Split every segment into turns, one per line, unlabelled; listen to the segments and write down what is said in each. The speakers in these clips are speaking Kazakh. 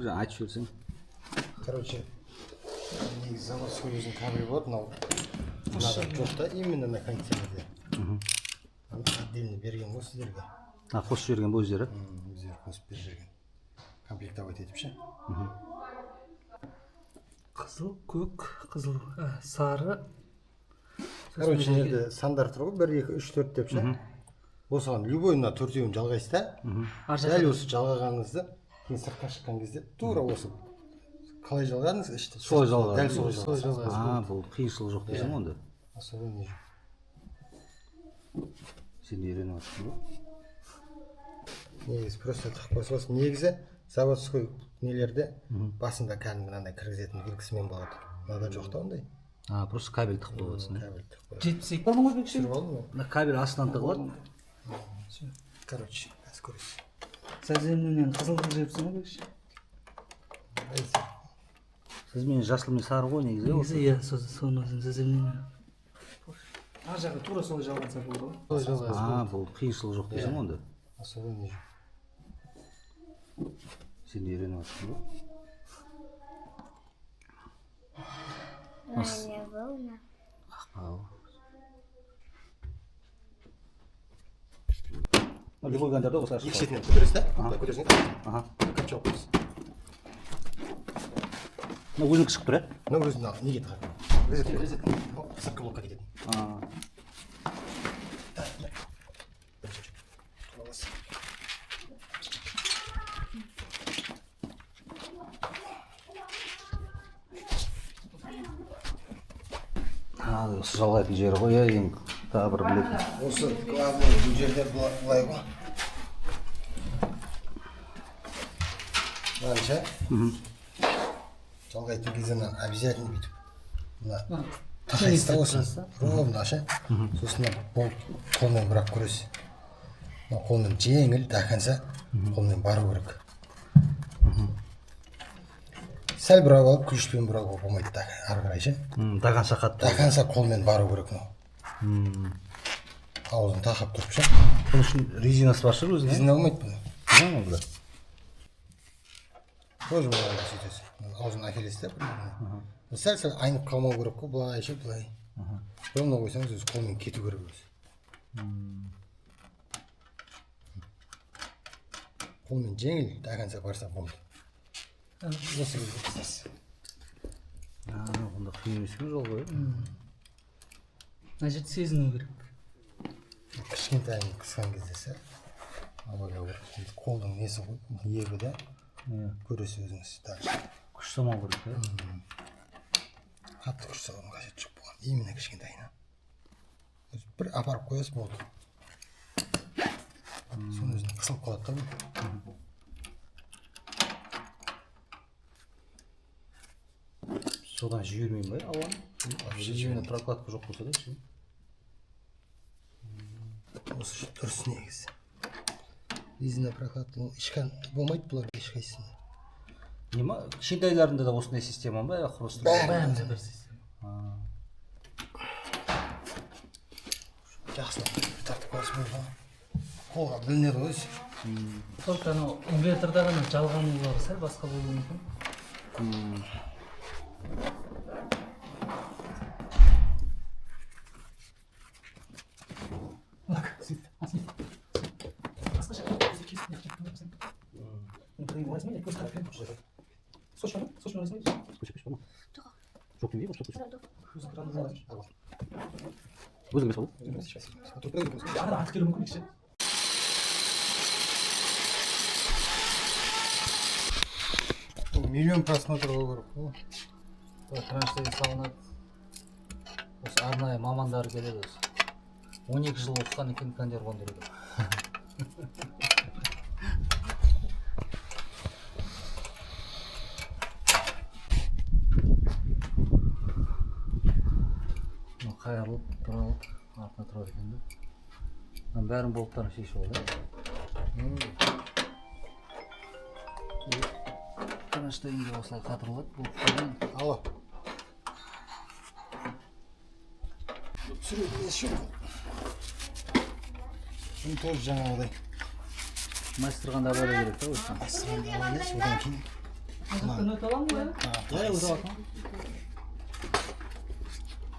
жаңа айтып жіберсең.
Короче, негізі заводской өзінің кабелі болады, мынау жоқ та именно на кондиционерде. Отдельно берген ғой сіздерге.
Қосып жіберген бо өздері?
Өздері қосып беріп жүрген. Комплектовать етіп ше.
Қызыл, көк, қызыл, сары.
Короче, енді сандар тұр ғой, 1, 2, 3, 4 деп ше. Осыған любой мына төртеуін жалғайсыз да. Дәл осы жалғағаныңызды кейін сыртқа шыққан кезде тура осы қалай жалғадыңыз іште.
Солай жалғадыңыз.
Дәл солай жалғадыңыз.
Бұл қиыншылық жоқ дейсің онда.
Особо не жоқ.
Сен үйреніп жатсың ғой.
Негізі просто тығып қойса болсын. Негізі заводской нелерде басында кәдімгі мынандай кіргізетін белгісімен болады. Мынада жоқ та ондай.
Просто кабель тығып қойып жатсың.
Кабель тығып қойып.
72 тонна ғой бекші.
Түсіріп алдым ғой.
Кабель астынан тығылады.
Короче, қазір көресіз.
Заземленен қызылдың жепсің ғой бекші.
Сіз мен жасыл мен сары ғой негізі.
Негізі иә, соны өзін заземленен. Ар жағы тура солай жалғанса болды ғой.
Солай жалғайсыз.
Бұл қиыншылық жоқ дейсің онда.
Особо не жоқ.
Сен үйреніп жатсың ғой.
волна.
Любой гандарды осылай
Екі шетінен көтересіз да? Көтересің. Капча алып қойсыз.
Өзінікі шығып тұр,
Мына өзін неге тығады? Резетка. Сыртқы блокқа кететін.
Осы жалғайтын жері ғой, ең тағы бір білетін.
Осы главный бұл жерде былай ғой. Мынанша жалғайтын кезде обязательно бүйтіп мына тақайсыз да осы ровно ше. Сосын қолмен бұрап көресіз. Қолмен жеңіл тақанса қолмен бару керек. Сәл бұрап алып күшпен бұрауға болмайды ары қарай ше.
Тақанса қатты.
Тақанса қолмен бару керек мынау. Аузын тақап тұрып ше.
Бұның үшін резинасы бар шығар өзіне?
Резина болмайды бұны.
Резина ма?
Тоже былай сөйтесіз. Аузын әкелесіз да. Сәл айнып қалмау керек қой, былай ше, былай. Ровно қойсаңыз өзі қолмен кету керек өзі. Қолмен жеңіл тақанса барса болды. Осы кезде қысасыз.
Онда қиын емес пе жол ғой?
Мына жерді сезіну керек.
Кішкентайын қысқан кезде сәл абайлау керек. Қолдың несі ғой, ебі да. Көресіз өзіңіз дальше.
Күш салмау керек, иә?
Қатты күш салудың қажеті жоқ болған. Именно кішкентайына. Бір апарып қоясыз болды. Соның өзін қысылып қалады да бұл.
Содан жібермеймін ба, ауаны? Жібермеймін, прокладка жоқ болса да, ше.
Осы дұрыс негізі. Резина прокладка ешқан болмайды бұлар ешқайсысында.
Нема? Кішкентайларында да осындай система ба, құрастыру?
Бәрінде бір система.
Жақсылап тартып қойсыз болды. Қолға білінеді ғой.
Только анау инверторда ғана жалғанулары сәл басқа болуы мүмкін.
Өзің бес бол?
Миллион просмотр болу керек қой.
Траншея салынады. Осы арнайы мамандар келеді осы. 12 жыл оқыған екен кондер қондыруда. Қайырылып, тұралып, артына тұрады екен де. Бәрін болттарын шешіп алды. Траншеяға осылай қатырылады, болттардан.
Алло. Түсіруді еш жоқ. Бұл тоже жаңағыдай.
Майыстырғанда абайлау керек та осы.
Майыстырғанда абайлау, содан кейін
Ажақты өте аламын ғой,
Былай
өте аласың.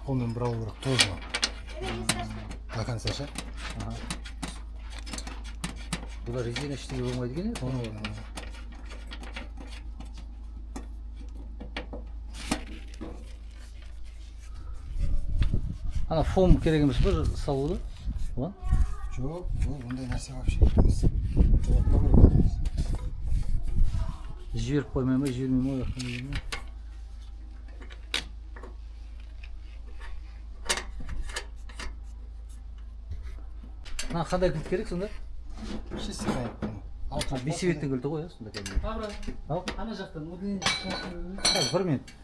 қолмен бұрау керек тоже до конца ше.
Бұлар резина ештеңе болмайды екен, соны ана фом керек емес па салуды? Оған?
Жоқ, ондай нәрсе вообще емес. Жолатпау керек емес.
Жіберіп қоймай ма, жібермей ма, қандай ма? Қандай кілт керек сонда?
Шестен айттым.
Бесебеттің кілті ғой, сонда кәдімгі.
Абра,
Ал,
ана жақтан, одан кейін
бір минут.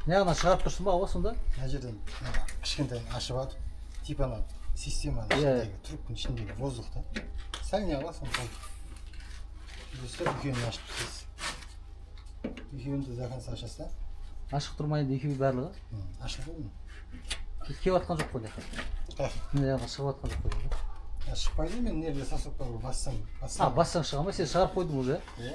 Не ана шығарып тұрсың ба, ауа сонда?
Мына жерден кішкентай ашып алып, типа ана системаның ішіндегі, трубканың ішіндегі воздухты сәл не қыласың болды. Өстіп екеуін ашып тұрсыз. Екеуін де до конца ашасыз да?
Ашық тұрмайды екеуі барлығы?
Ашық ғой.
Кеп атқан жоқ қой дейін. Мен аяғы шығып атқан жоқ қой дейін.
Шықпайды, мен нерде сосок бар ғой, бассаң.
Бассаң шыға ма? Сен шығарып қойдың уже?
Иә.